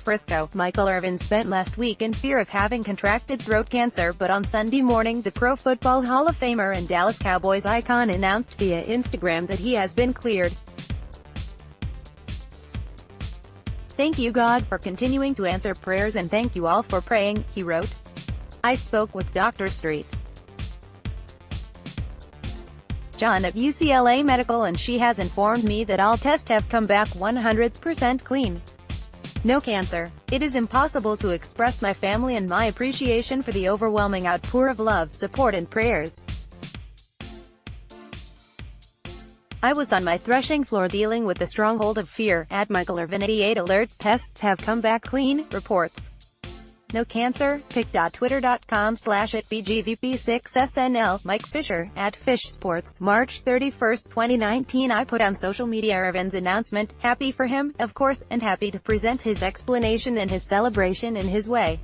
Frisco, Michael Irvin spent last week in fear of having contracted throat cancer, but on Sunday morning the Pro Football Hall of Famer and Dallas Cowboys icon announced via Instagram that he has been cleared. "Thank you God for continuing to answer prayers and thank you all for praying," he wrote. "I spoke with Dr. Street John at UCLA Medical and she has informed me that all tests have come back 100% clean. No cancer. It is impossible to express my family and my appreciation for the overwhelming outpour of love, support and prayers. I was on my threshing floor dealing with the stronghold of fear." At Michael Irvin 88 alert, tests have come back clean, reports. No cancer, pic.twitter.com/@BGVP6SNL, Mike Fisher, @FishSports, March 31, 2019 I put on social media Irvin's announcement, happy for him, of course, and happy to present his explanation and his celebration in his way.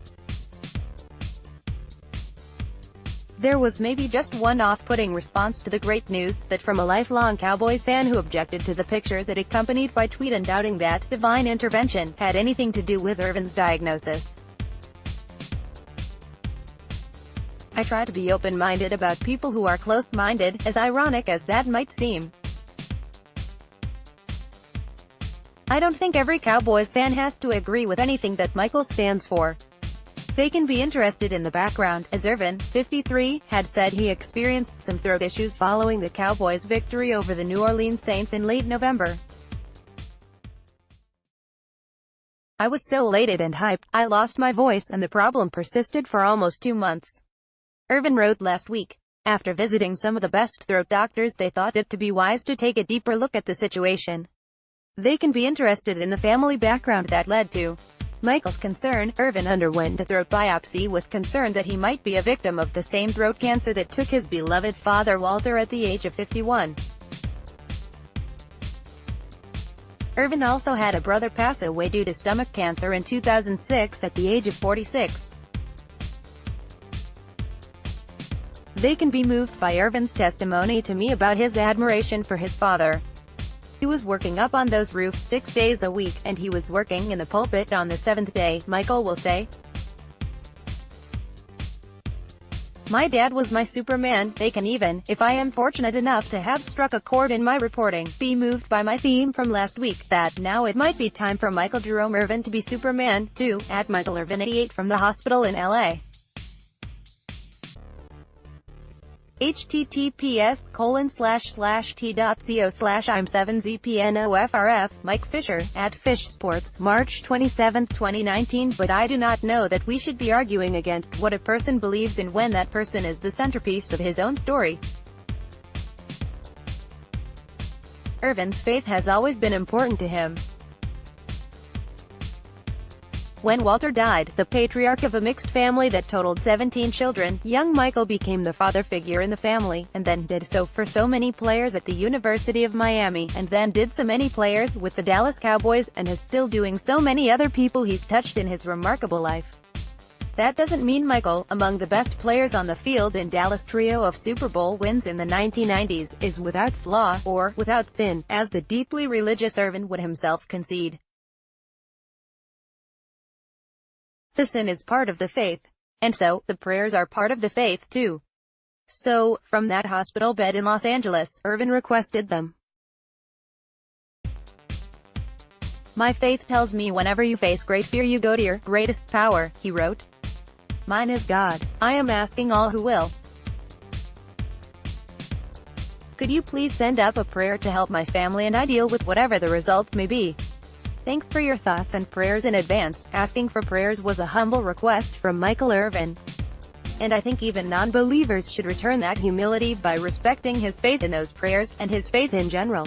There was maybe just one off-putting response to the great news, that from a lifelong Cowboys fan who objected to the picture that accompanied by tweet and doubting that divine intervention had anything to do with Irvin's diagnosis. I try to be open-minded about people who are close-minded, as ironic as that might seem. I don't think every Cowboys fan has to agree with anything that Michael stands for. They can be interested in the background, as Irvin, 53, had said he experienced some throat issues following the Cowboys' victory over the New Orleans Saints in late November. "I was so elated and hyped, I lost my voice and the problem persisted for almost 2 months. Irvin wrote last week. After visiting some of the best throat doctors, they thought it to be wise to take a deeper look at the situation. They can be interested in the family background that led to Michael's concern. Irvin underwent a throat biopsy with concern that he might be a victim of the same throat cancer that took his beloved father Walter at the age of 51. Irvin also had a brother pass away due to stomach cancer in 2006 at the age of 46. They can be moved by Irvin's testimony to me about his admiration for his father. He was working up on those roofs 6 days a week, and he was working in the pulpit on the 7th day, Michael will say. My dad was my Superman. They can even, if I am fortunate enough to have struck a chord in my reporting, be moved by my theme from last week, that now it might be time for Michael Jerome Irvin to be Superman, too." At Michael Irvin 88 from the hospital in L.A. https://t.co/I'm7zpnofrf, Mike Fisher, @FishSports, March 27, 2019 But I do not know that we should be arguing against what a person believes in when that person is the centerpiece of his own story. Irvin's faith has always been important to him. When Walter died, the patriarch of a mixed family that totaled 17 children, young Michael became the father figure in the family, and then did so for so many players at the University of Miami, and then did so many players with the Dallas Cowboys, and is still doing so many other people he's touched in his remarkable life. That doesn't mean Michael, among the best players on the field in Dallas' trio of Super Bowl wins in the 1990s, is without flaw, or without sin, as the deeply religious Irvin would himself concede. The sin is part of the faith. And so, the prayers are part of the faith too. So, from that hospital bed in Los Angeles, Irvin requested them. My faith tells me whenever you face great fear you go to your greatest power, he wrote. Mine is God. I am asking all who will. Could you please send up a prayer to help my family and I deal with whatever the results may be? Thanks for your thoughts and prayers in advance. Asking for prayers was a humble request from Michael Irvin. And I think even non-believers should return that humility by respecting his faith in those prayers, and his faith in general.